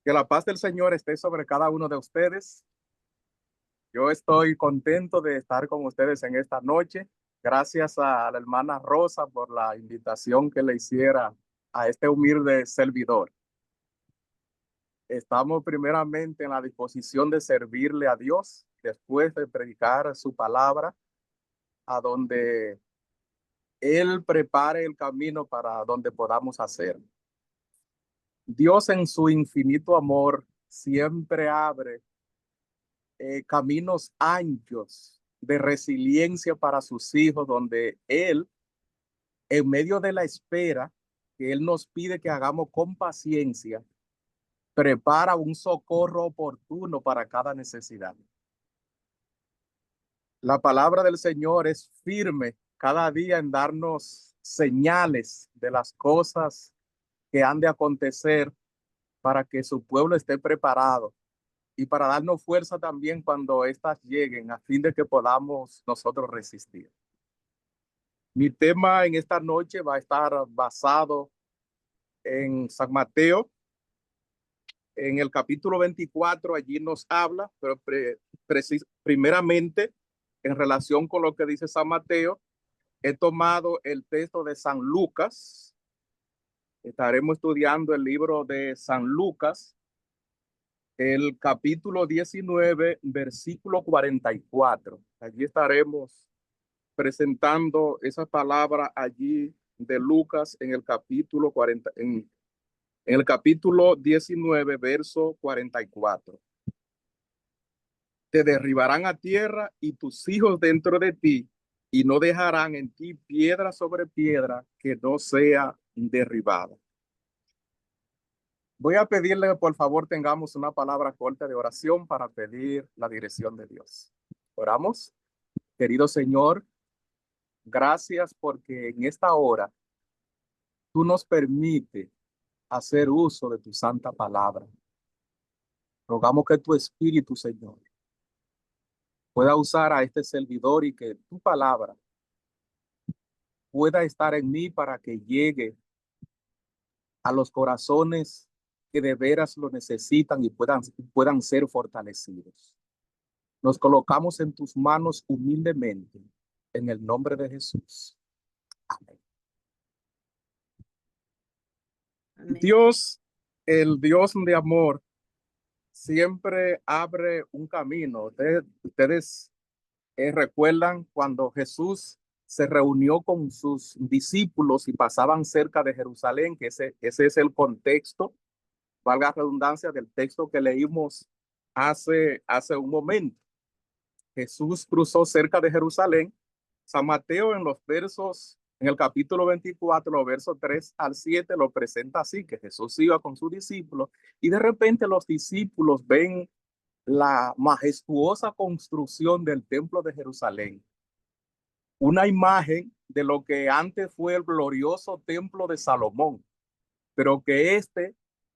Que la paz del Señor esté sobre cada uno de ustedes. Yo estoy contento de estar con ustedes en esta noche. Gracias a la hermana Rosa por la invitación que le hiciera a este humilde servidor. Estamos primeramente en la disposición de servirle a Dios después de predicar su palabra, a donde Él prepare el camino para donde podamos hacer. Dios en su infinito amor siempre abre caminos anchos de resiliencia para sus hijos, donde Él, en medio de la espera que Él nos pide que hagamos con paciencia, prepara un socorro oportuno para cada necesidad. La palabra del Señor es firme cada día en darnos señales de las cosas que han de acontecer para que su pueblo esté preparado y para darnos fuerza también cuando éstas lleguen, a fin de que podamos nosotros resistir. Mi tema en esta noche va a estar basado en San Mateo, en el capítulo 24. Allí nos habla, pero primeramente, en relación con lo que dice San Mateo, he tomado el texto de San Lucas. Estaremos estudiando el libro de San Lucas, el capítulo 19, versículo 44. Allí estaremos presentando esa palabra allí de Lucas en el capítulo 40, en el capítulo 19, verso 44. Te derribarán a tierra y tus hijos dentro de ti, y no dejarán en ti piedra sobre piedra que no sea derribada. Voy a pedirle, por favor, tengamos una palabra corta de oración para pedir la dirección de Dios. Oramos. Querido Señor, gracias porque en esta hora tú nos permites hacer uso de tu santa palabra. Rogamos que tu Espíritu, Señor, pueda usar a este servidor y que tu palabra pueda estar en mí para que llegue a los corazones que de veras lo necesitan y puedan ser fortalecidos. Nos colocamos en tus manos humildemente, en el nombre de Jesús. Amén. Amén. Dios, el Dios de amor, siempre abre un camino. Ustedes recuerdan cuando Jesús se reunió con sus discípulos y pasaban cerca de Jerusalén, que ese es el contexto, valga la redundancia, del texto que leímos hace un momento. Jesús cruzó cerca de Jerusalén. San Mateo en el capítulo 24, los versos 3 al 7, lo presenta así, que Jesús iba con sus discípulos y de repente los discípulos ven la majestuosa construcción del templo de Jerusalén, una imagen de lo que antes fue el glorioso templo de Salomón, pero que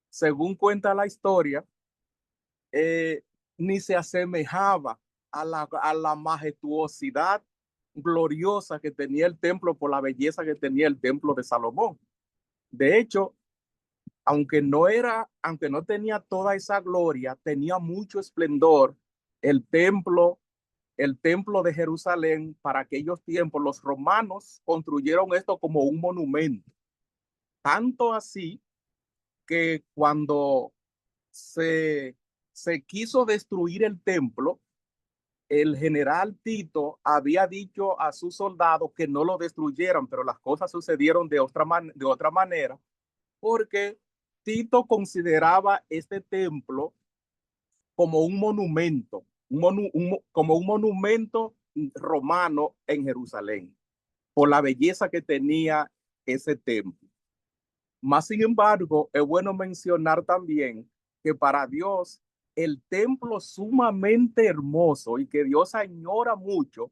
según cuenta la historia, eh, ni se asemejaba a la majestuosidad gloriosa que tenía el templo por la belleza que tenía el templo de Salomón. De hecho, aunque no tenía toda esa gloria, tenía mucho esplendor el templo, el templo de Jerusalén. Para aquellos tiempos, los romanos construyeron esto como un monumento. Tanto así que cuando se, se quiso destruir el templo, el general Tito había dicho a sus soldados que no lo destruyeran, pero las cosas sucedieron de otra manera, porque Tito consideraba este templo como un monumento, como un monumento romano en Jerusalén, por la belleza que tenía ese templo. Más sin embargo, es bueno mencionar también que para Dios el templo sumamente hermoso y que Dios añora mucho,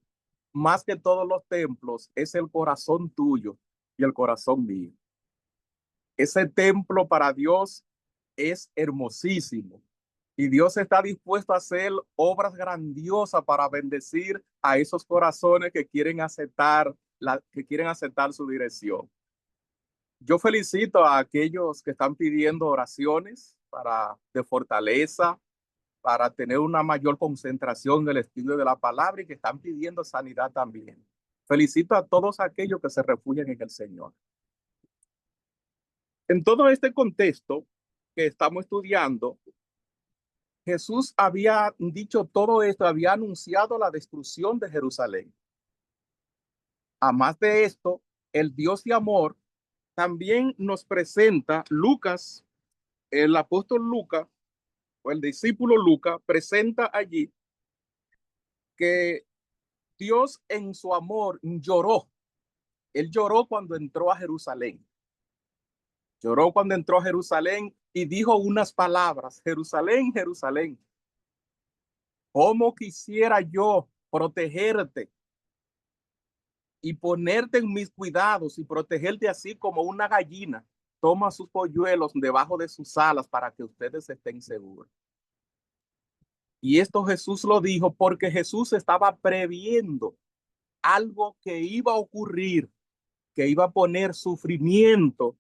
más que todos los templos, es el corazón tuyo y el corazón mío. Ese templo para Dios es hermosísimo y Dios está dispuesto a hacer obras grandiosas para bendecir a esos corazones que quieren aceptar su dirección. Yo felicito a aquellos que están pidiendo oraciones de fortaleza, para tener una mayor concentración en el estudio de la palabra y que están pidiendo sanidad también. Felicito a todos aquellos que se refugian en el Señor. En todo este contexto que estamos estudiando, Jesús había dicho todo esto, había anunciado la destrucción de Jerusalén. Además de esto, el Dios de amor también nos presenta Lucas, el apóstol Lucas o el discípulo Lucas presenta allí que Dios en su amor lloró. Él lloró cuando entró a Jerusalén. Lloró cuando entró a Jerusalén y dijo unas palabras: Jerusalén, Jerusalén, ¿cómo quisiera yo protegerte y ponerte en mis cuidados y protegerte así como una gallina toma sus polluelos debajo de sus alas para que ustedes estén seguros? Y esto Jesús lo dijo porque Jesús estaba previendo algo que iba a ocurrir, que iba a poner sufrimiento,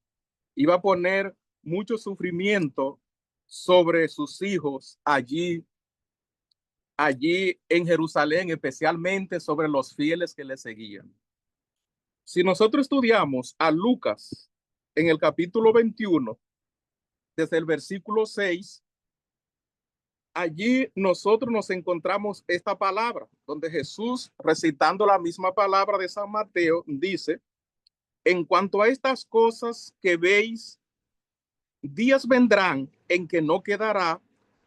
iba a poner mucho sufrimiento sobre sus hijos allí en Jerusalén, especialmente sobre los fieles que le seguían. Si nosotros estudiamos a Lucas en el capítulo 21, desde el versículo 6, allí nosotros nos encontramos esta palabra, donde Jesús, recitando la misma palabra de San Mateo, dice: en cuanto a estas cosas que veis, días vendrán en que no quedará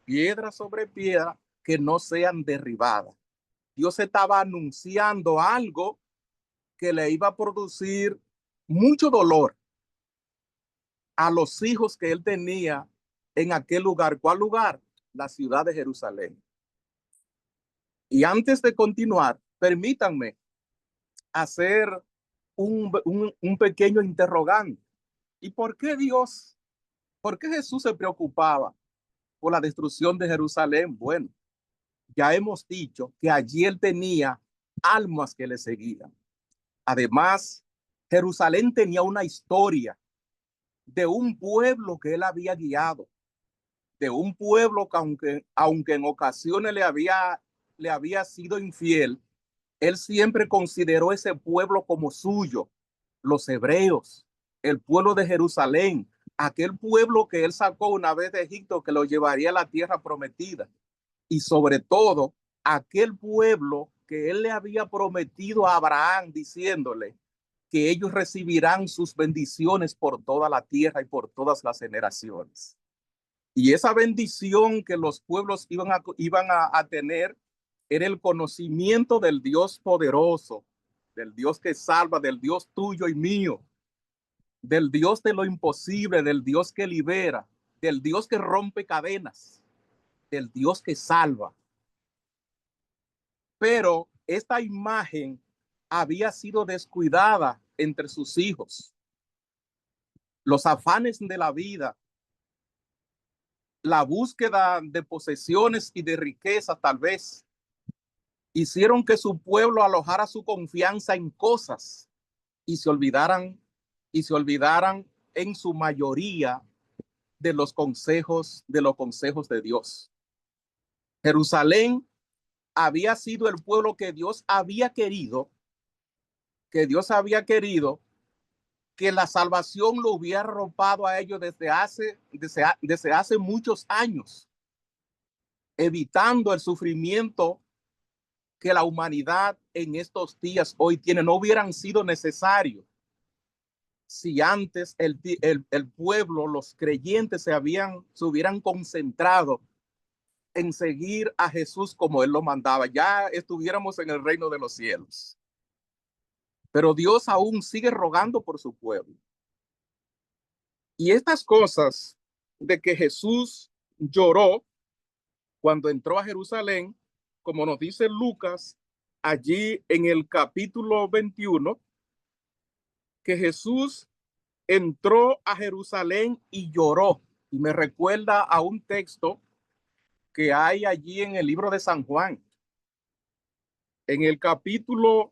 piedra sobre piedra que no sean derribadas. Dios estaba anunciando algo que le iba a producir mucho dolor a los hijos que él tenía en aquel lugar. ¿Cuál lugar? La ciudad de Jerusalén. Y antes de continuar, permítanme hacer un pequeño interrogante. ¿Y por qué Dios, por qué Jesús se preocupaba por la destrucción de Jerusalén? Bueno, ya hemos dicho que allí él tenía almas que le seguían. Además, Jerusalén tenía una historia de un pueblo que él había guiado, de un pueblo que aunque en ocasiones le había sido infiel, él siempre consideró ese pueblo como suyo, los hebreos, el pueblo de Jerusalén, aquel pueblo que él sacó una vez de Egipto que lo llevaría a la tierra prometida. Y sobre todo, aquel pueblo que él le había prometido a Abraham diciéndole que ellos recibirán sus bendiciones por toda la tierra y por todas las generaciones. Y esa bendición que los pueblos iban a tener era el conocimiento del Dios poderoso, del Dios que salva, del Dios tuyo y mío, del Dios de lo imposible, del Dios que libera, del Dios que rompe cadenas, del Dios que salva. Pero esta imagen había sido descuidada entre sus hijos. Los afanes de la vida, la búsqueda de posesiones y de riqueza tal vez, hicieron que su pueblo alojara su confianza en cosas y se olvidaran en su mayoría de los consejos de Dios. Jerusalén había sido el pueblo que Dios había querido que la salvación lo hubiera arropado a ellos desde hace muchos años, evitando el sufrimiento que la humanidad en estos días hoy tiene. No hubieran sido necesarios si antes el pueblo, los creyentes se hubieran concentrado en seguir a Jesús como él lo mandaba. Ya estuviéramos en el reino de los cielos. Pero Dios aún sigue rogando por su pueblo. Y estas cosas de que Jesús lloró cuando entró a Jerusalén, como nos dice Lucas, allí en el capítulo 21, que Jesús entró a Jerusalén y lloró. Y me recuerda a un texto que hay allí en el libro de San Juan, en el capítulo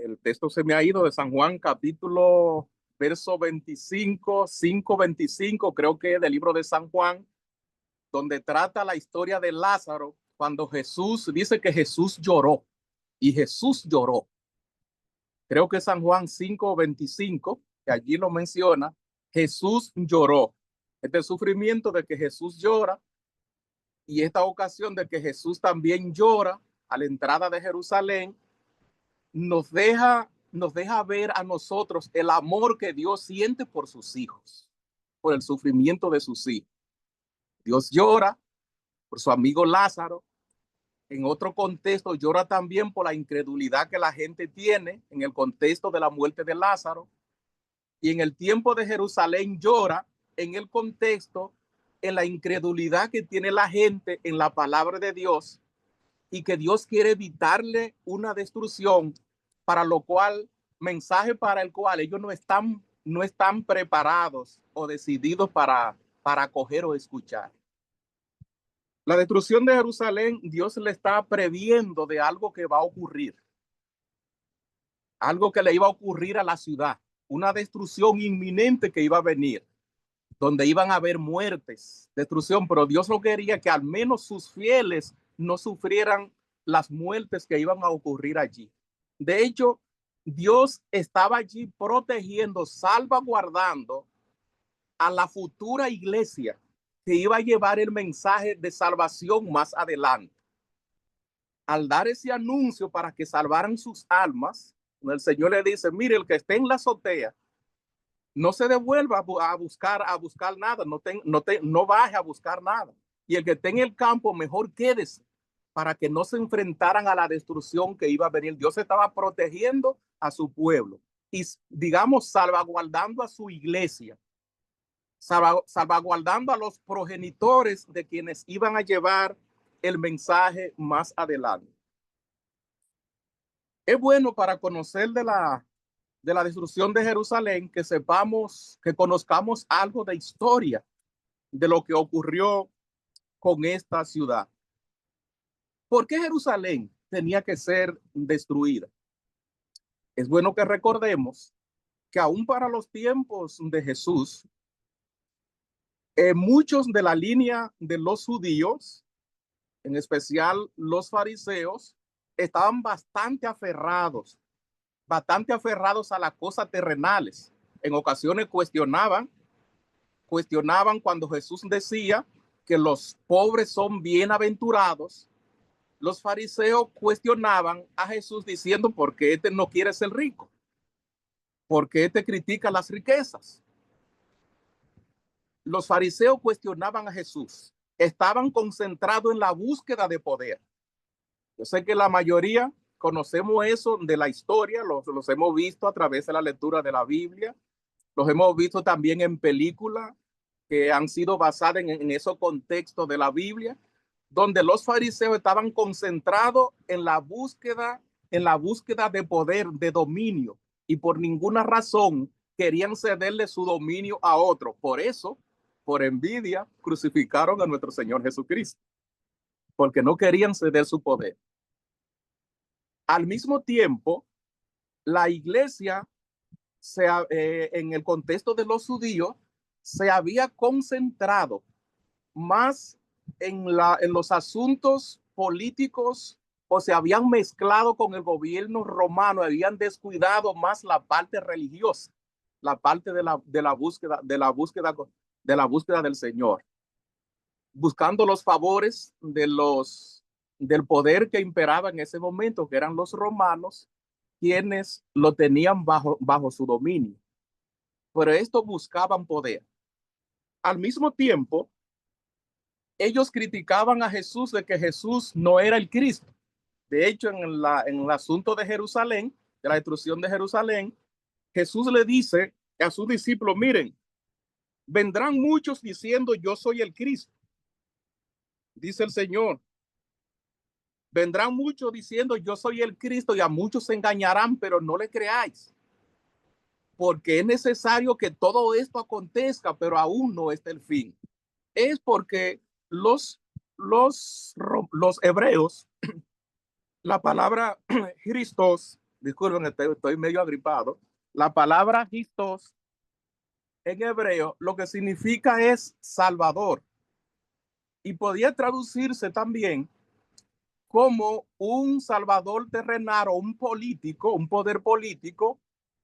El texto se me ha ido de San Juan, capítulo, verso 25, 5:25, creo que es del libro de San Juan, donde trata la historia de Lázaro, cuando Jesús dice que Jesús lloró, y Jesús lloró. Creo que San Juan 5:25, que allí lo menciona, Jesús lloró. Este sufrimiento de que Jesús llora y esta ocasión de que Jesús también llora a la entrada de Jerusalén, nos deja ver a nosotros el amor que Dios siente por sus hijos, por el sufrimiento de sus hijos. Dios llora por su amigo Lázaro. En otro contexto, llora también por la incredulidad que la gente tiene en el contexto de la muerte de Lázaro. Y en el tiempo de Jerusalén llora en el contexto, en la incredulidad que tiene la gente en la palabra de Dios y que Dios quiere evitarle una destrucción, para lo cual, mensaje para el cual ellos no están preparados o decididos para acoger o escuchar. La destrucción de Jerusalén, Dios le está previendo de algo que va a ocurrir, algo que le iba a ocurrir a la ciudad, una destrucción inminente que iba a venir, donde iban a haber muertes, destrucción, pero Dios no quería que al menos sus fieles no sufrieran las muertes que iban a ocurrir allí. De hecho, Dios estaba allí protegiendo, salvaguardando a la futura iglesia que iba a llevar el mensaje de salvación más adelante. Al dar ese anuncio para que salvaran sus almas, el Señor le dice, mire, el que esté en la azotea, no se devuelva a buscar nada, no baje a buscar nada. Y el que esté en el campo, mejor quédese, para que no se enfrentaran a la destrucción que iba a venir. Dios estaba protegiendo a su pueblo y, digamos, salvaguardando a su iglesia, salvaguardando a los progenitores de quienes iban a llevar el mensaje más adelante. Es bueno para conocer de la destrucción de Jerusalén que sepamos, que conozcamos algo de historia de lo que ocurrió con esta ciudad. ¿Por qué Jerusalén tenía que ser destruida? Es bueno que recordemos que aún para los tiempos de Jesús, muchos de la línea de los judíos, en especial los fariseos, estaban bastante aferrados a las cosas terrenales. En ocasiones cuestionaban cuando Jesús decía que los pobres son bienaventurados. Los fariseos cuestionaban a Jesús diciendo, ¿por qué este no quiere ser rico? ¿Por qué este critica las riquezas? Los fariseos cuestionaban a Jesús. Estaban concentrados en la búsqueda de poder. Yo sé que la mayoría conocemos eso de la historia, los hemos visto a través de la lectura de la Biblia, los hemos visto también en películas que han sido basadas en esos contextos de la Biblia, donde los fariseos estaban concentrados en la búsqueda de poder, de dominio, y por ninguna razón querían cederle su dominio a otro. Por eso, por envidia, crucificaron a nuestro Señor Jesucristo, porque no querían ceder su poder. Al mismo tiempo, la iglesia, en el contexto de los judíos, se había concentrado más en los asuntos políticos, o se habían mezclado con el gobierno romano, habían descuidado más la parte religiosa, la parte de la búsqueda del Señor, buscando los favores del poder que imperaba en ese momento, que eran los romanos, quienes lo tenían bajo su dominio. Pero estos buscaban poder. Al mismo tiempo, ellos criticaban a Jesús de que Jesús no era el Cristo. De hecho, en el asunto de Jerusalén, de la destrucción de Jerusalén, Jesús le dice a sus discípulos, miren, vendrán muchos diciendo yo soy el Cristo, dice el Señor. Vendrán muchos diciendo yo soy el Cristo y a muchos se engañarán, pero no le creáis. Porque es necesario que todo esto acontezca, pero aún no está el fin. Es porque los hebreos, la palabra Christos disculpen, estoy medio agripado. La palabra Christos en hebreo lo que significa es Salvador y podía traducirse también como un salvador terrenal o un político, un poder político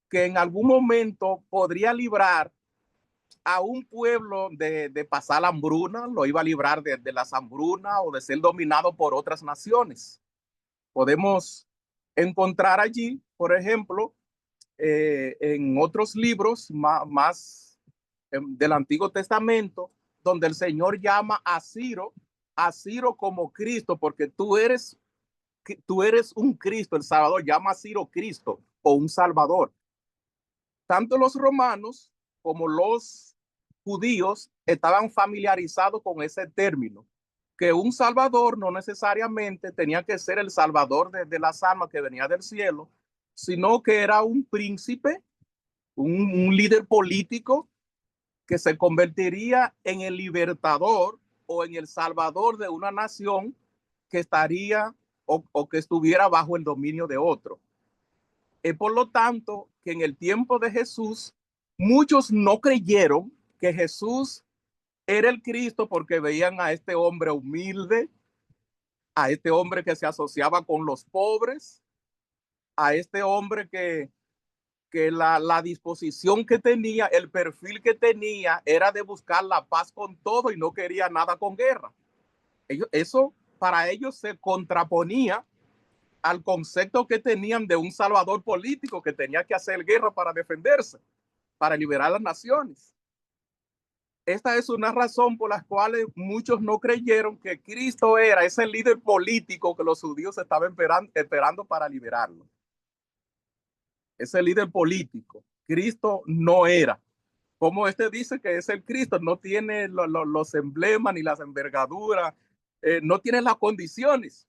que en algún momento podría librar a un pueblo de pasar la hambruna, lo iba a librar de las hambrunas o de ser dominado por otras naciones. Podemos encontrar allí, por ejemplo, en otros libros más del Antiguo Testamento, donde el Señor llama a Ciro como Cristo, porque tú eres un Cristo, el Salvador, llama a Ciro Cristo o un Salvador. Tanto los romanos como los judíos estaban familiarizados con ese término, que un Salvador no necesariamente tenía que ser el Salvador de las almas que venía del cielo, sino que era un príncipe, un líder político que se convertiría en el libertador o en el salvador de una nación que estaría o que estuviera bajo el dominio de otro. Por lo tanto, que en el tiempo de Jesús, muchos no creyeron que Jesús era el Cristo porque veían a este hombre humilde, a este hombre que se asociaba con los pobres, a este hombre que la disposición que tenía, el perfil que tenía era de buscar la paz con todo y no quería nada con guerra. Eso para ellos se contraponía al concepto que tenían de un salvador político que tenía que hacer guerra para defenderse, para liberar las naciones. Esta es una razón por la cual muchos no creyeron que Cristo era ese líder político que los judíos estaban esperando para liberarlo. Ese líder político. Cristo no era. Como este dice que es el Cristo, no tiene los emblemas ni las envergaduras, no tiene las condiciones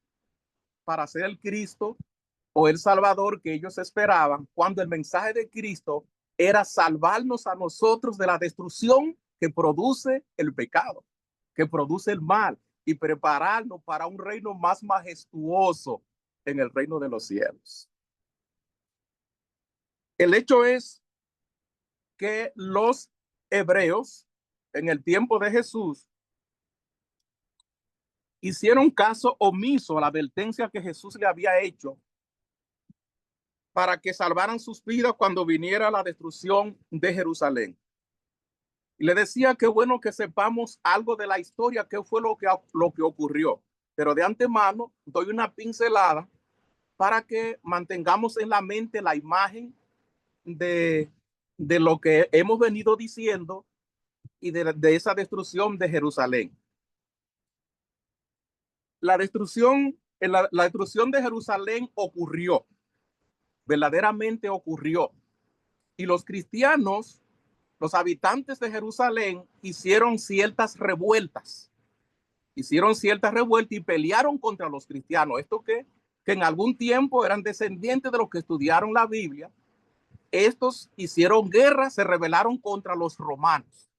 para ser el Cristo o el Salvador que ellos esperaban, cuando el mensaje de Cristo era salvarnos a nosotros de la destrucción que produce el pecado, que produce el mal, y prepararnos para un reino más majestuoso en el reino de los cielos. El hecho es que los hebreos en el tiempo de Jesús hicieron caso omiso a la advertencia que Jesús le había hecho para que salvaran sus vidas cuando viniera la destrucción de Jerusalén. Y le decía que bueno que sepamos algo de la historia, qué fue lo que ocurrió. Pero de antemano doy una pincelada para que mantengamos en la mente la imagen de lo que hemos venido diciendo y de esa destrucción de Jerusalén. La destrucción de Jerusalén ocurrió, verdaderamente ocurrió. Y los cristianos, los habitantes de Jerusalén, hicieron ciertas revueltas y pelearon contra los cristianos. Esto que en algún tiempo eran descendientes de los que estudiaron la Biblia. Estos hicieron guerra, se rebelaron contra los romanos.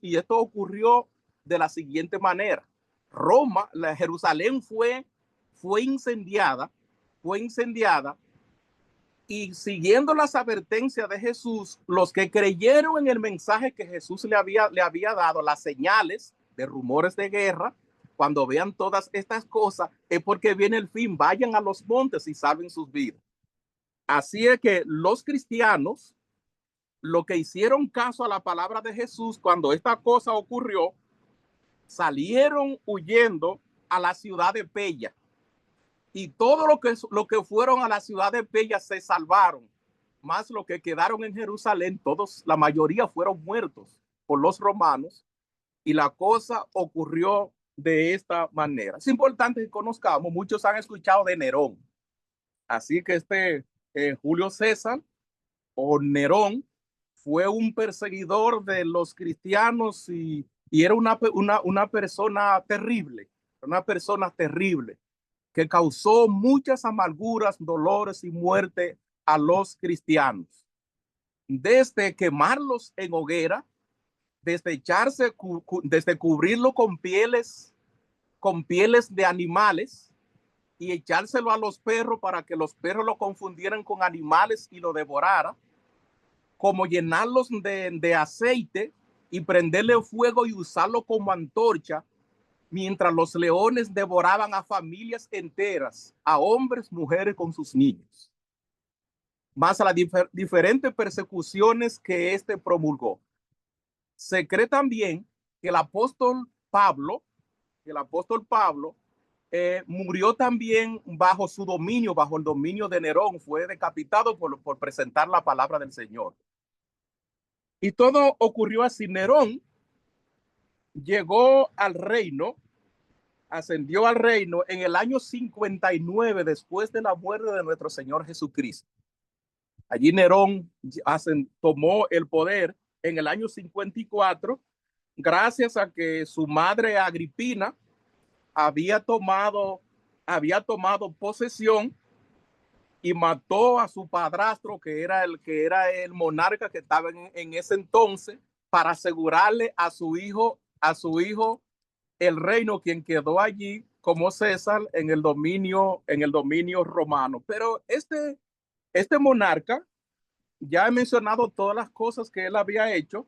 Y esto ocurrió de la siguiente manera. Jerusalén fue incendiada, y siguiendo las advertencias de Jesús, los que creyeron en el mensaje que Jesús le había dado, las señales de rumores de guerra, cuando vean todas estas cosas, es porque viene el fin, vayan a los montes y salven sus vidas. Así es que los cristianos, lo que hicieron caso a la palabra de Jesús cuando esta cosa ocurrió, salieron huyendo a la ciudad de Pella. Y todo lo que fueron a la ciudad de Pella se salvaron, más los que quedaron en Jerusalén, la mayoría fueron muertos por los romanos, y la cosa ocurrió de esta manera. Es importante que conozcamos, muchos han escuchado de Nerón, así que Julio César o Nerón fue un perseguidor de los cristianos y era una persona terrible, que causó muchas amarguras, dolores y muerte a los cristianos. Desde quemarlos en hoguera, desde cubrirlo con pieles de animales, y echárselo a los perros para que los perros lo confundieran con animales y lo devoraran, como llenarlos de aceite y prenderle fuego y usarlo como antorcha, mientras los leones devoraban a familias enteras, a hombres, mujeres con sus niños, más a las diferentes persecuciones que éste promulgó. Se cree también que el apóstol Pablo murió también bajo su dominio, bajo el dominio de Nerón, fue decapitado por presentar la palabra del Señor. Y todo ocurrió así. Nerón llegó al reino, ascendió al reino en el año 59 después de la muerte de nuestro Señor Jesucristo. Allí Nerón tomó el poder en el año 54 gracias a que su madre Agripina había tomado posesión y mató a su padrastro, que era el monarca que estaba en ese entonces, para asegurarle a su hijo el reino, quien quedó allí como César en el dominio romano. Pero este monarca, ya he mencionado todas las cosas que él había hecho.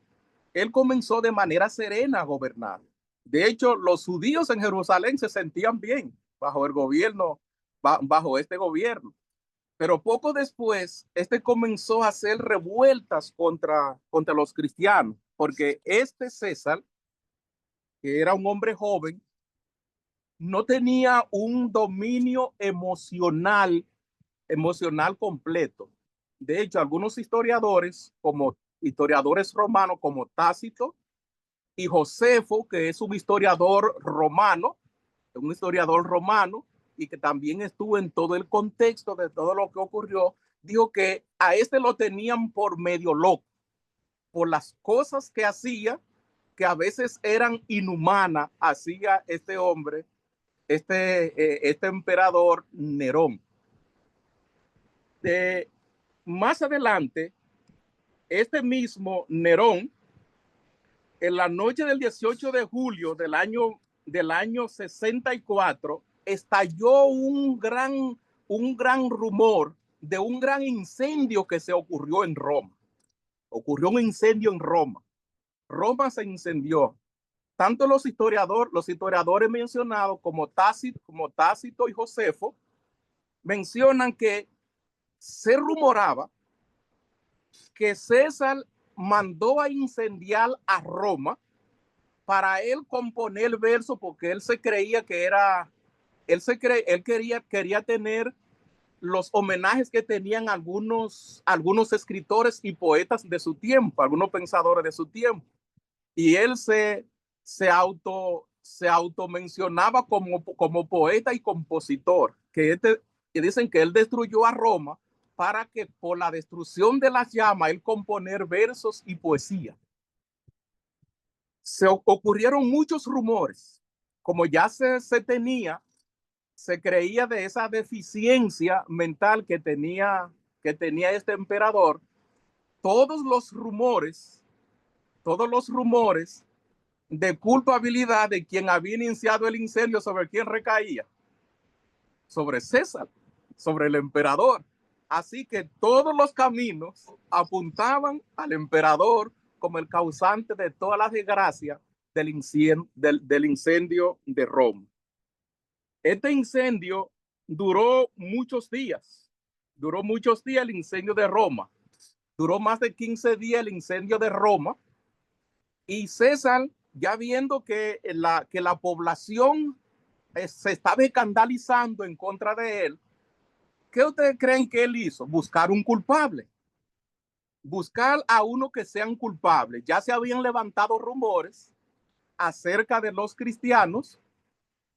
Él comenzó de manera serena a gobernar. De hecho, los judíos en Jerusalén se sentían bien bajo el gobierno, bajo este gobierno. Pero poco después, este comenzó a hacer revueltas contra los cristianos, porque este César, que era un hombre joven, no tenía un dominio emocional completo. De hecho, algunos historiadores, como historiadores romanos como Tácito y Josefo, que es un historiador romano y que también estuvo en todo el contexto de todo lo que ocurrió, dijo que a este lo tenían por medio loco, por las cosas que hacía, que a veces eran inhumanas, hacía este hombre, este emperador Nerón. Más adelante, este mismo Nerón, en la noche del 18 de julio del año 64, estalló un gran rumor de un gran incendio que se ocurrió en Roma. Ocurrió un incendio en Roma. Roma se incendió. Tanto los historiadores mencionados como Tácito y Josefo mencionan que se rumoraba que César mandó a incendiar a Roma para él componer versos, porque él se creía que era, él quería tener los homenajes que tenían algunos escritores y poetas de su tiempo, algunos pensadores de su tiempo. Y él se automencionaba como poeta y compositor, que dicen que él destruyó a Roma para que por la destrucción de las llamas él componer versos y poesía. Se ocurrieron muchos rumores, como ya se creía de esa deficiencia mental que tenía este emperador. Todos los rumores de culpabilidad de quien había iniciado el incendio, ¿sobre quién recaía? Sobre César, sobre el emperador. Así que todos los caminos apuntaban al emperador como el causante de todas las desgracias del incendio de Roma. Este incendio duró muchos días el incendio de Roma. Duró más de 15 días el incendio de Roma. Y César, ya viendo que la población se estaba escandalizando en contra de él, ¿qué ustedes creen que él hizo? Buscar un culpable. Buscar a uno que sean culpables. Ya se habían levantado rumores acerca de los cristianos,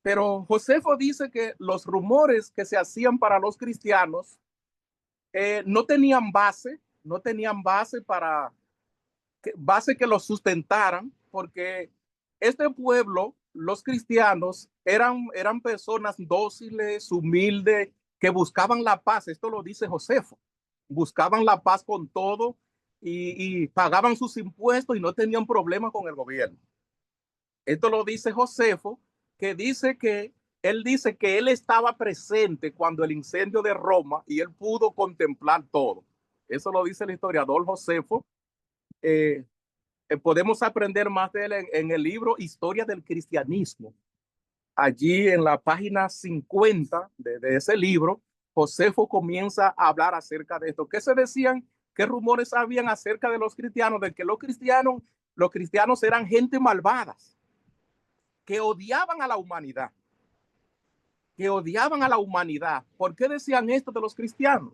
pero Josefo dice que los rumores que se hacían para los cristianos no tenían base que los sustentaran, porque este pueblo, los cristianos, eran personas dóciles, humildes, que buscaban la paz. Esto lo dice Josefo. Buscaban la paz con todo y pagaban sus impuestos y no tenían problema con el gobierno. Esto lo dice Josefo, que dice que Él dice que él estaba presente cuando el incendio de Roma y él pudo contemplar todo. Eso lo dice el historiador Josefo. Eh, Podemos aprender más de él en el libro Historia del Cristianismo. Allí en la página 50 de ese libro, Josefo comienza a hablar acerca de esto. ¿Qué se decían? ¿Qué rumores habían acerca de los cristianos? De que los cristianos eran gente malvadas, que odiaban a la humanidad, que odiaban a la humanidad. ¿Por qué decían esto de los cristianos?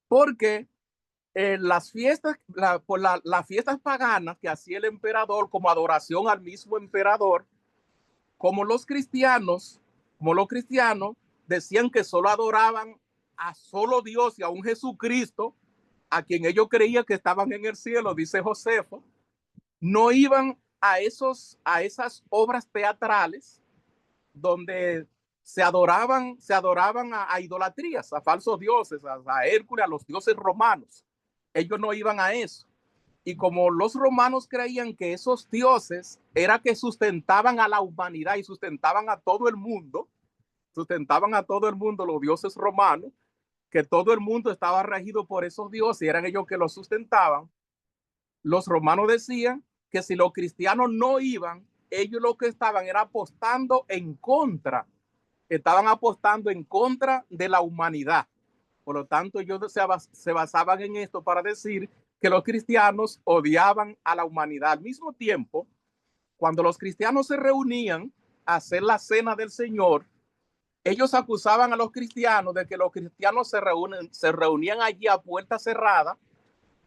Porque las fiestas, las fiestas paganas que hacía el emperador como adoración al mismo emperador, como los cristianos, como los cristianos decían que solo adoraban a solo Dios y a un Jesucristo, a quien ellos creían que estaban en el cielo, dice Josefo, no iban a esas obras teatrales donde se adoraban a idolatrías, a falsos dioses, a Hércules, a los dioses romanos. Ellos no iban a eso. Y como los romanos creían que esos dioses era que sustentaban a la humanidad y sustentaban a todo el mundo, los dioses romanos, que todo el mundo estaba regido por esos dioses y eran ellos que los sustentaban, los romanos decían que si los cristianos no iban, ellos lo que estaban era estaban apostando en contra de la humanidad. Por lo tanto, ellos se basaban en esto para decir que los cristianos odiaban a la humanidad. Al mismo tiempo, cuando los cristianos se reunían a hacer la cena del Señor, ellos acusaban a los cristianos de que los cristianos se reunían allí a puerta cerrada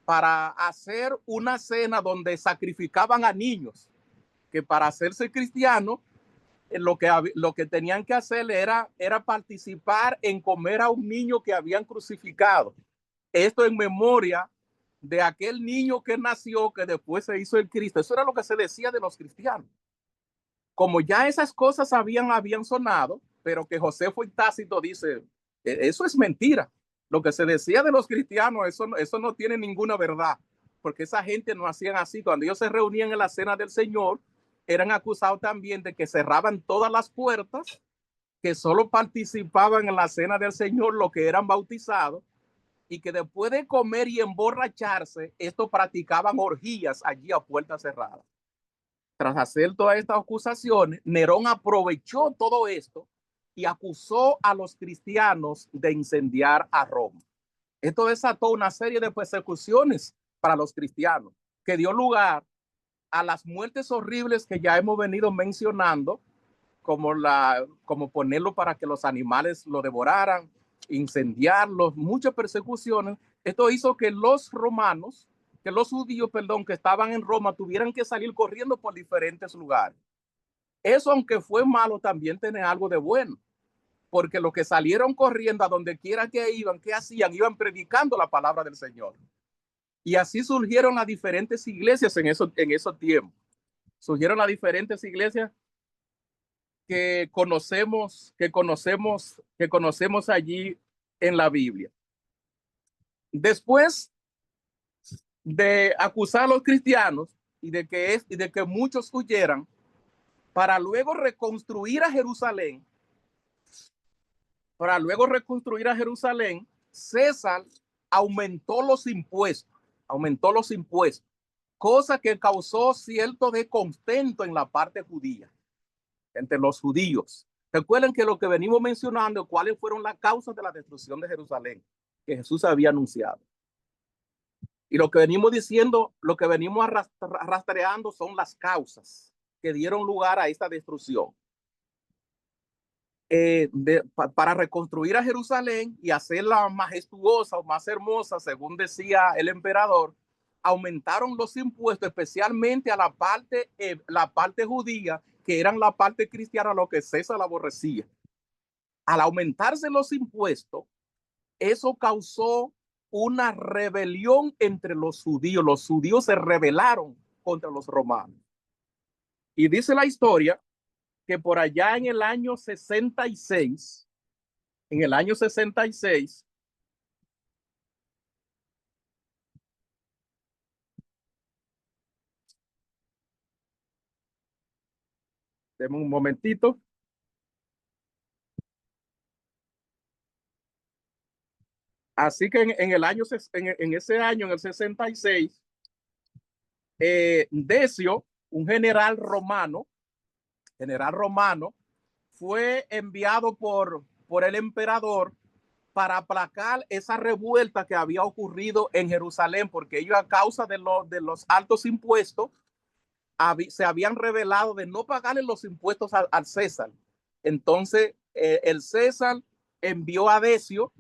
para hacer una cena donde sacrificaban a niños, que para hacerse cristianos lo que tenían que hacer era participar en comer a un niño que habían crucificado. Esto en memoria de aquel niño que nació, que después se hizo el Cristo. Eso era lo que se decía de los cristianos. Como ya esas cosas habían sonado, pero que Josefo y Tácito dice, eso es mentira. Lo que se decía de los cristianos, eso no tiene ninguna verdad, porque esa gente no hacían así. Cuando ellos se reunían en la cena del Señor, eran acusados también de que cerraban todas las puertas, que solo participaban en la cena del Señor los que eran bautizados, y que después de comer y emborracharse, estos practicaban orgías allí a puertas cerradas. Tras hacer todas estas acusaciones, Nerón aprovechó todo esto y acusó a los cristianos de incendiar a Roma. Esto desató una serie de persecuciones para los cristianos, que dio lugar a las muertes horribles que ya hemos venido mencionando, como ponerlo para que los animales lo devoraran, incendiarlos, muchas persecuciones. Esto hizo que los judíos, perdón, que estaban en Roma tuvieran que salir corriendo por diferentes lugares. Eso, aunque fue malo, también tiene algo de bueno, porque los que salieron corriendo a donde quiera que iban, ¿qué hacían? Iban predicando la palabra del Señor. Y así surgieron las diferentes iglesias en esos tiempos. Surgieron las diferentes iglesias que conocemos allí en la Biblia. Después de acusar a los cristianos y de que muchos huyeran, para luego reconstruir a Jerusalén, César aumentó los impuestos, cosa que causó cierto descontento en la parte judía, entre los judíos. Recuerden que lo que venimos mencionando, cuáles fueron las causas de la destrucción de Jerusalén, que Jesús había anunciado. Y lo que venimos diciendo, lo que venimos rastreando son las causas que dieron lugar a esta destrucción. Para reconstruir a Jerusalén y hacerla majestuosa o más hermosa, según decía el emperador, aumentaron los impuestos, especialmente a la parte judía, que eran la parte cristiana, lo que César aborrecía. Al aumentarse los impuestos, eso causó una rebelión entre los judíos. Los judíos se rebelaron contra los romanos. Y dice la historia que por allá en el año 66, denme un momentito, Así que en el año, en ese año, en el 66, Decio, un general romano, fue enviado por el emperador para aplacar esa revuelta que había ocurrido en Jerusalén, porque ellos, a causa de los altos impuestos, se habían revelado de no pagarle los impuestos al César. Entonces, el César envió a Decio,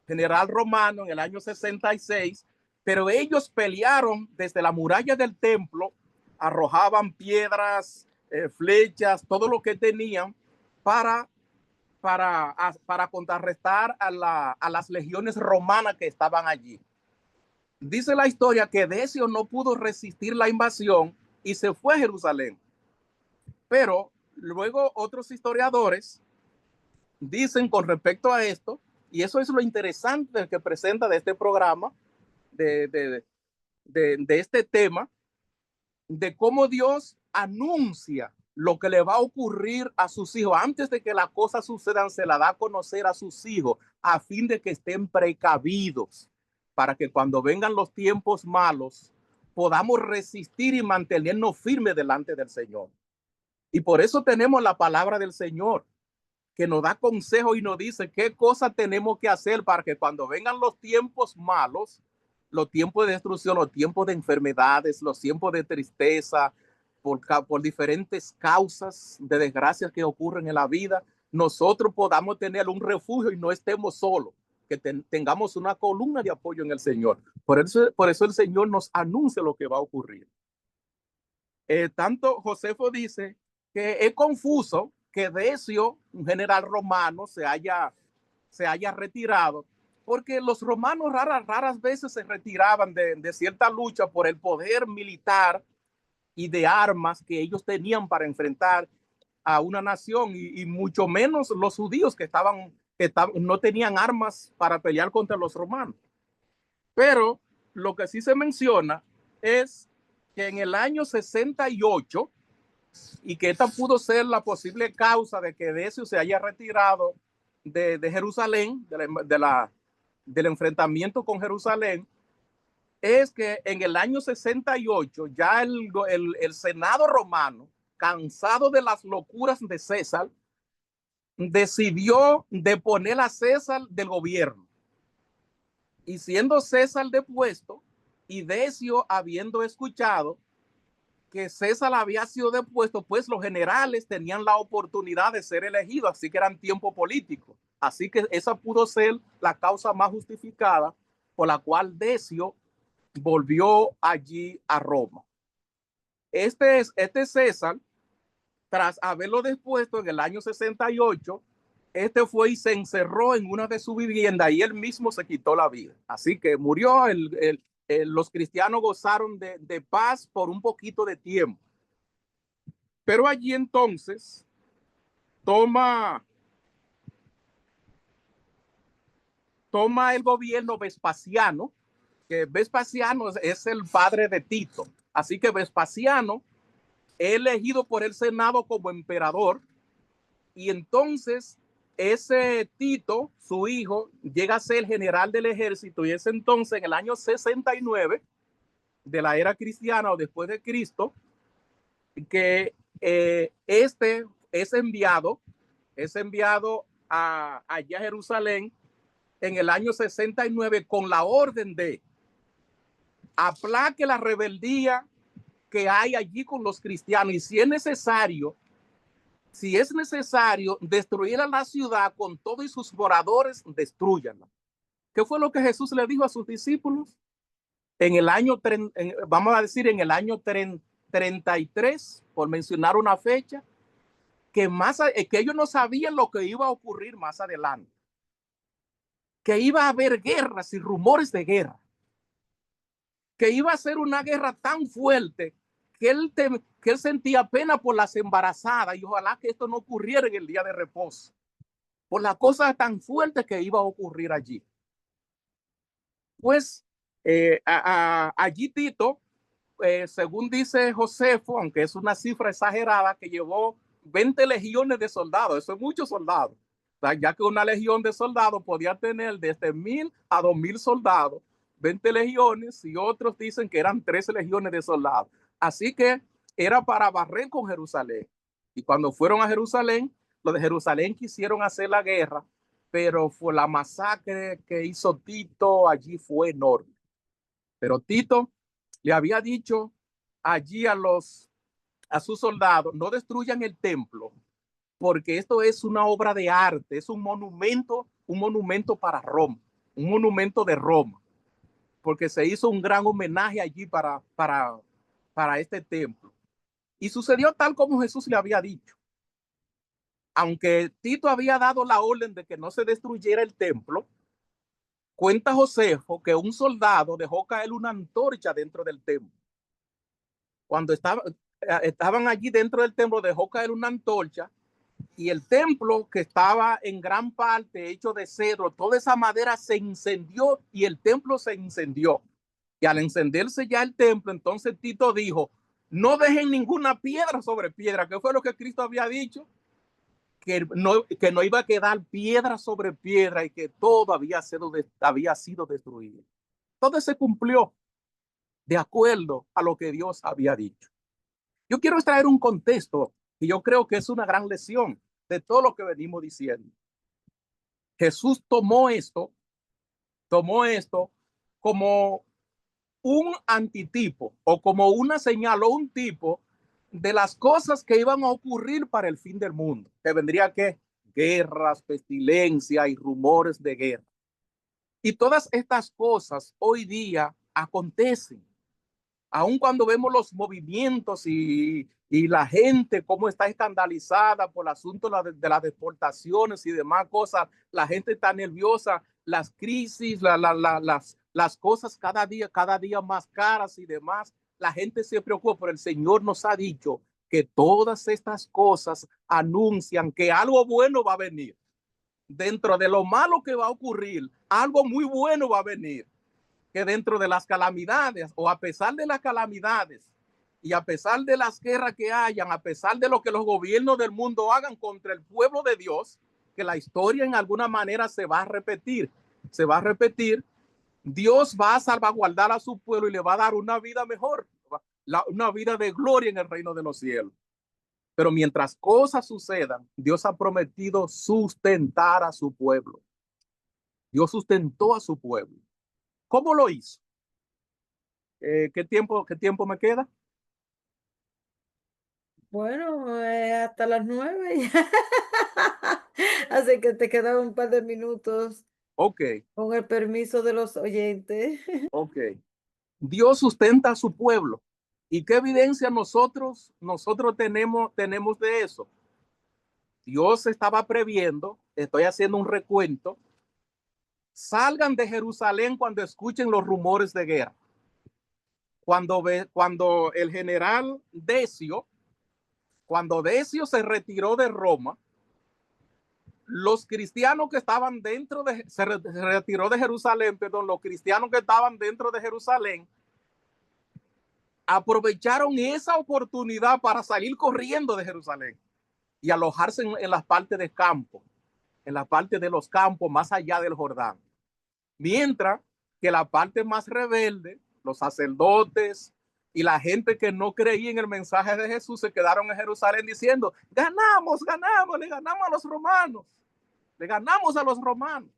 general romano, en el año 66, pero ellos pelearon desde la muralla del templo, arrojaban piedras, flechas, todo lo que tenían para contrarrestar a las legiones romanas que estaban allí. Dice la historia que Decio no pudo resistir la invasión y se fue a Jerusalén. Pero luego otros historiadores dicen con respecto a esto, y eso es lo interesante que presenta de este programa, de este tema, de cómo Dios anuncia lo que le va a ocurrir a sus hijos. Antes de que las cosas sucedan, se la da a conocer a sus hijos a fin de que estén precavidos para que cuando vengan los tiempos malos podamos resistir y mantenernos firmes delante del Señor. Y por eso tenemos la palabra del Señor, que nos da consejo y nos dice qué cosas tenemos que hacer para que cuando vengan los tiempos malos, los tiempos de destrucción, los tiempos de enfermedades, los tiempos de tristeza, por diferentes causas de desgracias que ocurren en la vida, nosotros podamos tener un refugio y no estemos solos, que tengamos una columna de apoyo en el Señor. Por eso el Señor nos anuncia lo que va a ocurrir. Tanto Josefo dice que es confuso que Decio, un general romano, se haya retirado, porque los romanos raras veces se retiraban de cierta lucha por el poder militar y de armas que ellos tenían para enfrentar a una nación, y mucho menos los judíos que no tenían armas para pelear contra los romanos. Pero lo que sí se menciona es que en el año 68, y que esta pudo ser la posible causa de que Decio se haya retirado de Jerusalén, del enfrentamiento con Jerusalén, es que en el año 68 ya el Senado romano, cansado de las locuras de César, decidió deponer a César del gobierno. Y siendo César depuesto, y Decio habiendo escuchado que César había sido depuesto, pues los generales tenían la oportunidad de ser elegidos, así que eran tiempo político. Así que esa pudo ser la causa más justificada por la cual Decio volvió allí a Roma. Este César, tras haberlo depuesto en el año 68, fue y se encerró en una de sus viviendas y él mismo se quitó la vida. Así que murió. Los cristianos gozaron de paz por un poquito de tiempo. Pero allí entonces toma el gobierno Vespasiano, que Vespasiano es el padre de Tito. Así que Vespasiano es elegido por el Senado como emperador, y entonces ese Tito, su hijo, llega a ser general del ejército, y es entonces en el año 69 de la era cristiana o después de Cristo que es enviado allá a Jerusalén en el año 69 con la orden de aplaque la rebeldía que hay allí con los cristianos, y si es necesario destruir a la ciudad con todos sus moradores, destruyanla. ¿Qué fue lo que Jesús le dijo a sus discípulos? En el año, vamos a decir, en el año 33, por mencionar una fecha, que ellos no sabían lo que iba a ocurrir más adelante, que iba a haber guerras y rumores de guerra, que iba a ser una guerra tan fuerte que él sentía pena por las embarazadas, y ojalá que esto no ocurriera en el día de reposo, por las cosas tan fuertes que iba a ocurrir allí. Pues allí Tito, según dice Josefo, aunque es una cifra exagerada, que llevó 20 legiones de soldados. Eso es muchos soldados. sea, ya que una legión de soldados podía tener desde 1000 a 2000 soldados, 20 legiones, y otros dicen que eran 13 legiones de soldados. Así que era para barrer con Jerusalén. Y cuando fueron a Jerusalén, los de Jerusalén quisieron hacer la guerra, pero fue la masacre que hizo Tito allí fue enorme. Pero Tito le había dicho allí a sus soldados, no destruyan el templo, porque esto es una obra de arte, es un monumento para Roma, un monumento de Roma, porque se hizo un gran homenaje allí para este templo. Y sucedió tal como Jesús le había dicho. Aunque Tito había dado la orden de que no se destruyera el templo, cuenta Josefo que un soldado dejó caer una antorcha dentro del templo. Cuando estaban allí dentro del templo, dejó caer una antorcha, y el templo, que estaba en gran parte hecho de cedro, toda esa madera se incendió y el templo se incendió. Y al encenderse ya el templo, entonces Tito dijo, no dejen ninguna piedra sobre piedra, que fue lo que Cristo había dicho, que no iba a quedar piedra sobre piedra y que todo había sido destruido. Todo se cumplió de acuerdo a lo que Dios había dicho. Yo quiero extraer un contexto y yo creo que es una gran lección de todo lo que venimos diciendo. Jesús tomó esto como un antitipo o como una señal o un tipo de las cosas que iban a ocurrir para el fin del mundo, que vendría que guerras, pestilencia y rumores de guerra. Y todas estas cosas hoy día acontecen. Aun cuando vemos los movimientos y la gente cómo está escandalizada por el asunto de las deportaciones y demás cosas, la gente está nerviosa, las crisis, las cosas cada día más caras y demás, la gente se preocupa, pero el Señor nos ha dicho que todas estas cosas anuncian que algo bueno va a venir. Dentro de lo malo que va a ocurrir, algo muy bueno va a venir, que dentro de las calamidades o a pesar de las calamidades y a pesar de las guerras que hayan, a pesar de lo que los gobiernos del mundo hagan contra el pueblo de Dios, que la historia en alguna manera se va a repetir, Dios va a salvaguardar a su pueblo y le va a dar una vida mejor, una vida de gloria en el reino de los cielos. Pero mientras cosas sucedan, Dios ha prometido sustentar a su pueblo. Dios sustentó a su pueblo. ¿Cómo lo hizo? ¿Qué tiempo me queda? Bueno, hasta las 9. Así que te quedan un par de minutos Ok, con el permiso de los oyentes. ok. Dios sustenta a su pueblo. ¿Y qué evidencia nosotros tenemos de eso? Dios estaba previendo, estoy haciendo un recuento, salgan de Jerusalén cuando escuchen los rumores de guerra. Cuando el general Decio, cuando Decio se retiró de Roma, los cristianos que estaban se retiró de Jerusalén, perdón, los cristianos que estaban dentro de Jerusalén aprovecharon esa oportunidad para salir corriendo de Jerusalén y alojarse en las partes de campo, en la parte de los campos más allá del Jordán. Mientras que la parte más rebelde, los sacerdotes y la gente que no creía en el mensaje de Jesús se quedaron en Jerusalén diciendo, ganamos, le ganamos a los romanos, le ganamos a los romanos.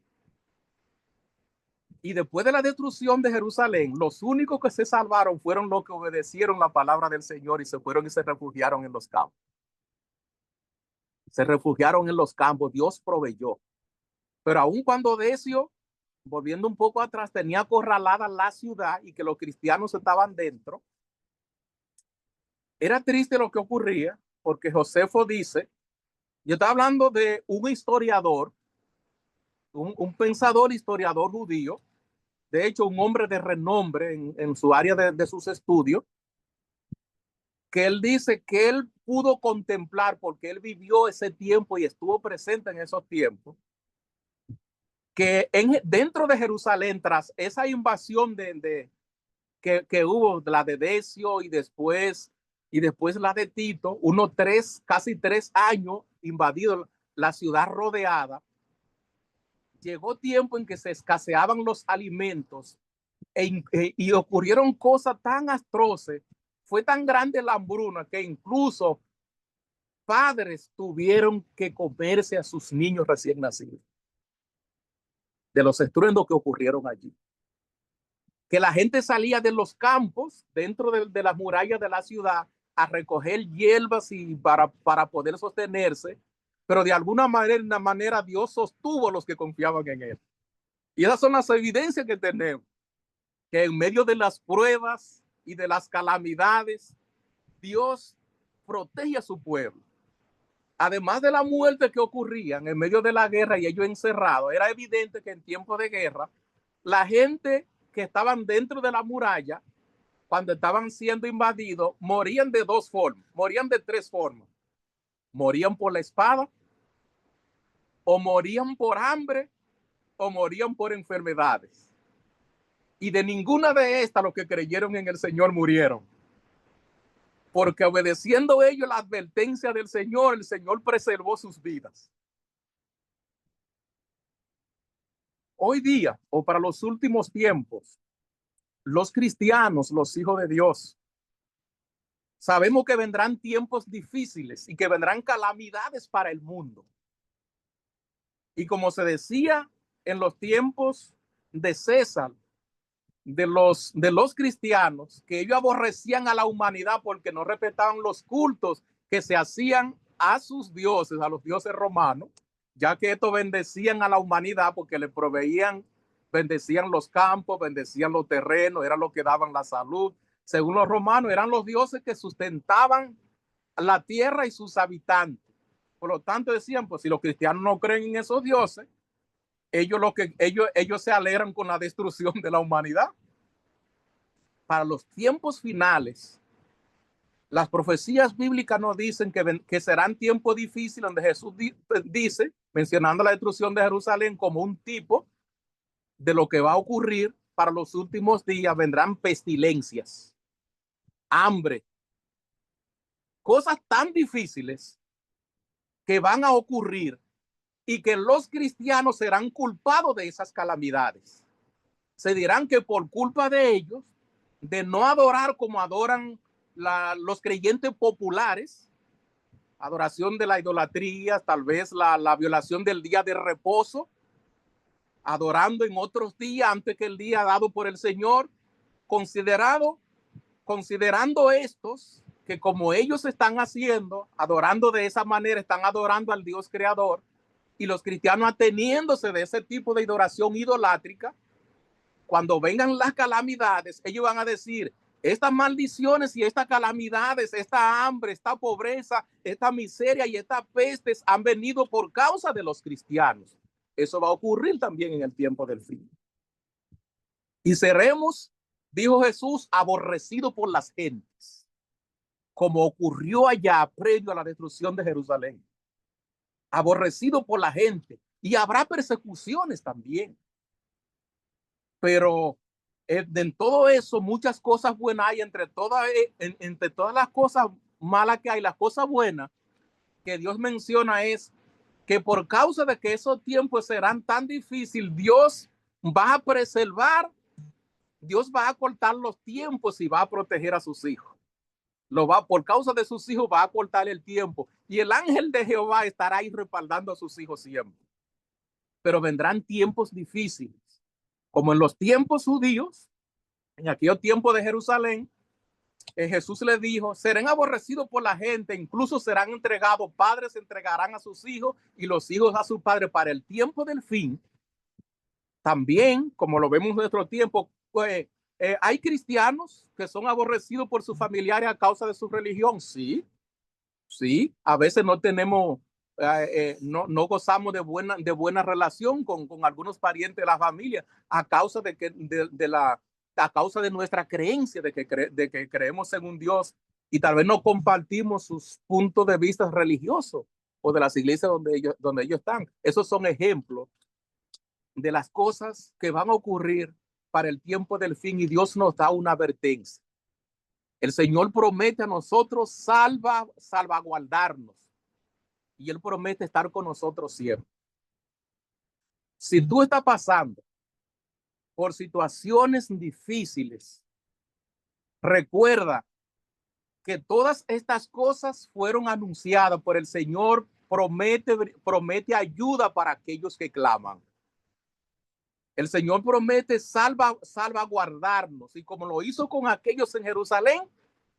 Y después de la destrucción de Jerusalén, los únicos que se salvaron fueron los que obedecieron la palabra del Señor y se fueron y se refugiaron en los campos. Se refugiaron en los campos, Dios proveyó. Pero aun cuando Decio, volviendo un poco atrás, tenía acorralada la ciudad y que los cristianos estaban dentro, era triste lo que ocurría, porque Josefo dice, yo estaba hablando de un historiador, un pensador historiador judío, de hecho un hombre de renombre en su área de sus estudios, que él dice que él pudo contemplar, porque él vivió ese tiempo y estuvo presente en esos tiempos, que dentro de Jerusalén, tras esa invasión que hubo, la de Decio y después la de Tito, casi 3 años invadido la ciudad rodeada, llegó tiempo en que se escaseaban los alimentos y ocurrieron cosas tan atroces. Fue tan grande la hambruna que incluso padres tuvieron que comerse a sus niños recién nacidos de los estruendos que ocurrieron allí. Que la gente salía de los campos dentro de las murallas de la ciudad a recoger hierbas y para poder sostenerse, pero de alguna manera Dios sostuvo a los que confiaban en él. Y esas son las evidencias que tenemos, que en medio de las pruebas y de las calamidades, Dios protege a su pueblo. Además de la muerte que ocurrían en medio de la guerra y ellos encerrados, era evidente que en tiempos de guerra, la gente que estaban dentro de la muralla, cuando estaban siendo invadidos, morían de dos formas, morían de tres formas. Morían por la espada, o morían por hambre, o morían por enfermedades. Y de ninguna de estas los que creyeron en el Señor murieron. Porque obedeciendo ellos la advertencia del Señor, el Señor preservó sus vidas. Hoy día, o para los últimos tiempos, los cristianos, los hijos de Dios, sabemos que vendrán tiempos difíciles y que vendrán calamidades para el mundo. Y como se decía en los tiempos de César, de los cristianos, que ellos aborrecían a la humanidad porque no respetaban los cultos que se hacían a sus dioses, a los dioses romanos, ya que estos bendecían a la humanidad porque le proveían, bendecían los campos, bendecían los terrenos, era lo que daban la salud. Según los romanos, eran los dioses que sustentaban la tierra y sus habitantes. Por lo tanto, decían, pues si los cristianos no creen en esos dioses, ellos se alegran con la destrucción de la humanidad. Para los tiempos finales, las profecías bíblicas nos dicen que serán tiempos difíciles, donde Jesús dice, mencionando la destrucción de Jerusalén como un tipo de lo que va a ocurrir para los últimos días. Vendrán pestilencias, hambre, cosas tan difíciles que van a ocurrir y que los cristianos serán culpados de esas calamidades. Se dirán que por culpa de ellos, de no adorar como adoran los creyentes populares, adoración de la idolatría, tal vez la violación del día de reposo, adorando en otros días antes que el día dado por el Señor, considerando estos que como ellos están haciendo, adorando de esa manera, están adorando al Dios creador, y los cristianos ateniéndose de ese tipo de adoración idolátrica, cuando vengan las calamidades, ellos van a decir, estas maldiciones y estas calamidades, esta hambre, esta pobreza, esta miseria y estas pestes han venido por causa de los cristianos. Eso va a ocurrir también en el tiempo del fin. Y seremos, dijo Jesús, aborrecidos por las gentes, como ocurrió allá previo a la destrucción de Jerusalén. Aborrecido por la gente, y habrá persecuciones también. Pero en todo eso, muchas cosas buenas hay. Entre todas las cosas malas que hay, las cosas buenas que Dios menciona es que por causa de que esos tiempos serán tan difíciles, Dios va a preservar, Dios va a cortar los tiempos y va a proteger a sus hijos. Por causa de sus hijos va a cortar el tiempo, y el ángel de Jehová estará ahí respaldando a sus hijos siempre. Pero vendrán tiempos difíciles, como en los tiempos judíos, en aquel tiempo de Jerusalén. Jesús le dijo, serán aborrecidos por la gente, incluso serán entregados, padres entregarán a sus hijos y los hijos a sus padres. Para el tiempo del fin, también, como lo vemos en nuestro tiempo, pues, hay cristianos que son aborrecidos por sus familiares a causa de su religión. Sí, sí, a veces no tenemos, no gozamos de buena relación con algunos parientes de la familia a causa a causa de nuestra creencia de que creemos en un Dios, y tal vez no compartimos sus puntos de vista religiosos o de las iglesias donde ellos están. Esos son ejemplos de las cosas que van a ocurrir para el tiempo del fin, y Dios nos da una advertencia. El Señor promete a nosotros salvaguardarnos, y Él promete estar con nosotros siempre. Si tú estás pasando por situaciones difíciles, recuerda que todas estas cosas fueron anunciadas por el Señor. Promete ayuda para aquellos que claman. El Señor promete salvaguardarnos, y como lo hizo con aquellos en Jerusalén,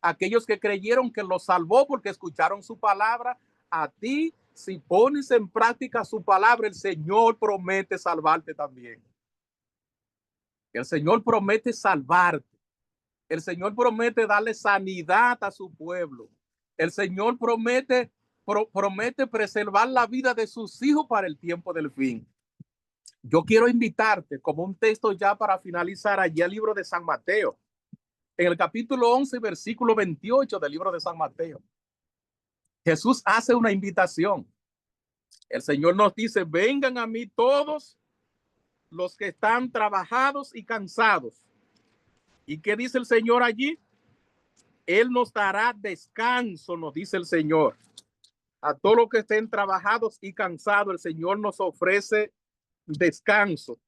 aquellos que creyeron que los salvó porque escucharon su palabra, a ti, si pones en práctica su palabra, el Señor promete salvarte también. El Señor promete salvarte. El Señor promete darle sanidad a su pueblo. El Señor promete preservar la vida de sus hijos para el tiempo del fin. Yo quiero invitarte como un texto ya para finalizar allí al libro de San Mateo, en el capítulo 11, versículo 28 del libro de San Mateo. Jesús hace una invitación. El Señor nos dice: vengan a mí todos los que están trabajados y cansados. ¿Y qué dice el Señor allí? Él nos dará descanso, nos dice el Señor. A todos los que estén trabajados y cansados, el Señor nos ofrece descanso.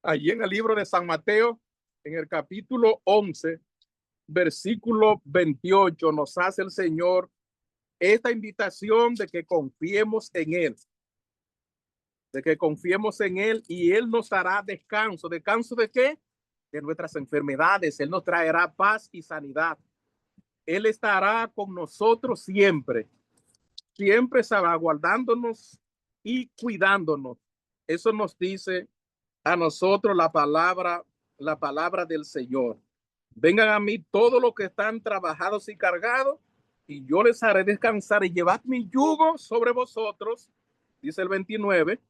Allí en el libro de San Mateo, en el capítulo 11, versículo 28, nos hace el Señor esta invitación de que confiemos en Él. De que confiemos en Él y Él nos dará descanso. ¿Descanso de qué? De nuestras enfermedades. Él nos traerá paz y sanidad. Él estará con nosotros siempre, siempre salvaguardándonos y cuidándonos. Eso nos dice a nosotros la palabra del Señor. Vengan a mí todos los que están trabajados y cargados, y yo les haré descansar. Y llevad mi yugo sobre vosotros, dice el 29,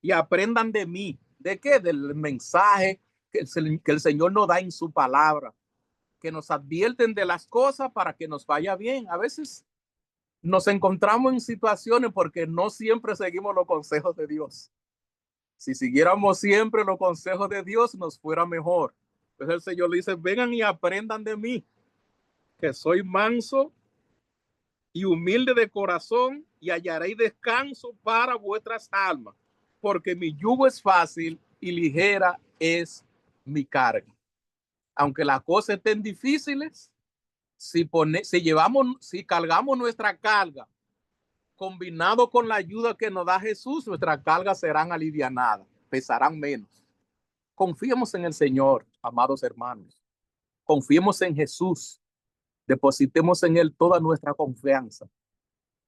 y aprendan de mí. ¿De qué? Del mensaje que el Señor nos da en su palabra, que nos advierten de las cosas para que nos vaya bien. A veces nos encontramos en situaciones porque no siempre seguimos los consejos de Dios. Si siguiéramos siempre los consejos de Dios, nos fuera mejor. Entonces el Señor le dice: vengan y aprendan de mí, que soy manso y humilde de corazón, y hallaréis descanso para vuestras almas, porque mi yugo es fácil y ligera es mi carga. Aunque las cosas estén difíciles, si cargamos nuestra carga, combinado con la ayuda que nos da Jesús, nuestras cargas serán alivianadas, pesarán menos. Confiemos en el Señor, amados hermanos. Confiemos en Jesús. Depositemos en Él toda nuestra confianza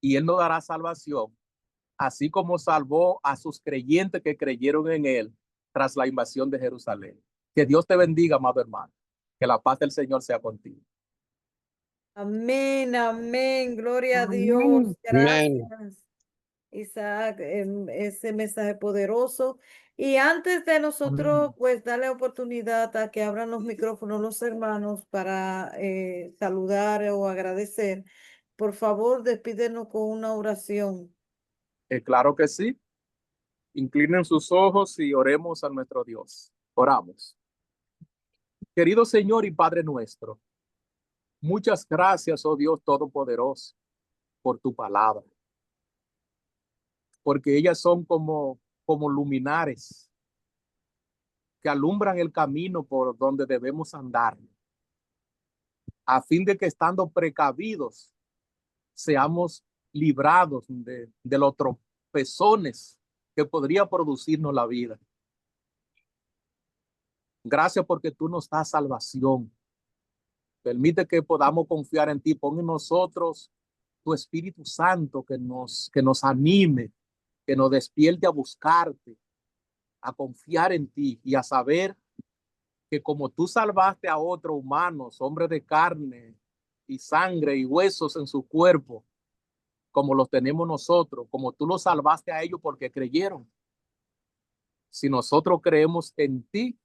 y Él nos dará salvación, así como salvó a sus creyentes que creyeron en Él tras la invasión de Jerusalén. Que Dios te bendiga, amado hermano. Que la paz del Señor sea contigo. Amén, amén. Gloria a Dios. Amén. Gracias, Isaac, ese mensaje poderoso. Y antes de nosotros, pues, darle oportunidad a que abran los micrófonos los hermanos para saludar o agradecer, por favor, despídenos con una oración. Claro que sí. Inclinen sus ojos y oremos a nuestro Dios. Oramos. Querido Señor y Padre nuestro, muchas gracias, oh Dios Todopoderoso, por tu palabra, porque ellas son como luminares que alumbran el camino por donde debemos andar, a fin de que, estando precavidos, seamos librados de los tropezones que podría producirnos la vida. Gracias porque tú nos das salvación. Permite que podamos confiar en ti. Pon en nosotros tu Espíritu Santo que nos anime, que nos despierte a buscarte, a confiar en ti y a saber que como tú salvaste a otros humanos, hombres de carne y sangre y huesos en su cuerpo, como los tenemos nosotros, como tú los salvaste a ellos porque creyeron. Si nosotros creemos en ti,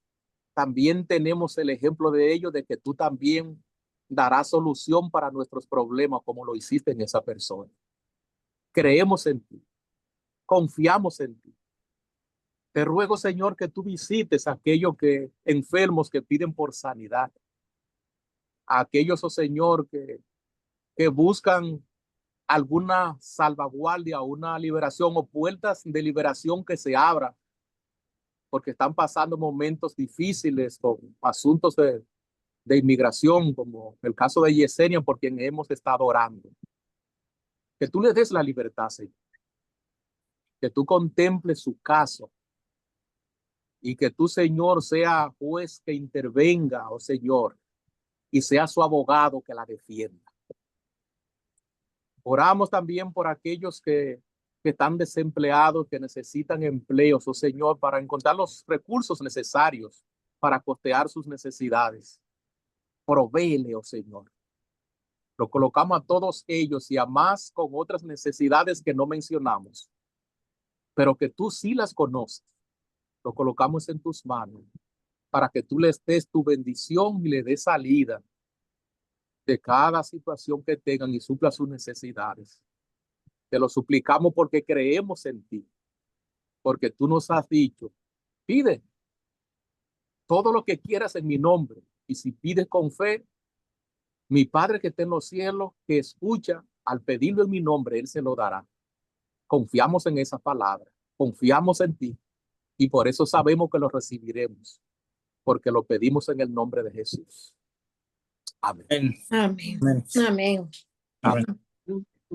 también tenemos el ejemplo de ellos, de que tú también darás solución para nuestros problemas como lo hiciste en esa persona. Creemos en ti, confiamos en ti. Te ruego, Señor, que tú visites a aquellos enfermos que piden por sanidad, a aquellos, oh Señor, que buscan alguna salvaguardia, una liberación o puertas de liberación que se abra porque están pasando momentos difíciles con asuntos de inmigración, como el caso de Yesenia, por quien hemos estado orando. Que tú le des la libertad, Señor. Que tú contemples su caso y que tú, Señor, sea juez que intervenga, oh Señor, y sea su abogado que la defienda. Oramos también por aquellos que están desempleados, que necesitan empleos, oh Señor, para encontrar los recursos necesarios para costear sus necesidades. Provéele, oh Señor. Lo colocamos a todos ellos y a más con otras necesidades que no mencionamos, pero que tú sí las conoces. Lo colocamos en tus manos para que tú les des tu bendición y le des salida de cada situación que tengan y supla sus necesidades. Te lo suplicamos porque creemos en ti, porque tú nos has dicho, pide todo lo que quieras en mi nombre, y si pides con fe, mi Padre que está en los cielos, que escucha, al pedirlo en mi nombre, Él se lo dará. Confiamos en esa palabra, confiamos en ti, y por eso sabemos que lo recibiremos, porque lo pedimos en el nombre de Jesús. Amén. Amén. Amén. Amén. Amén. Amén.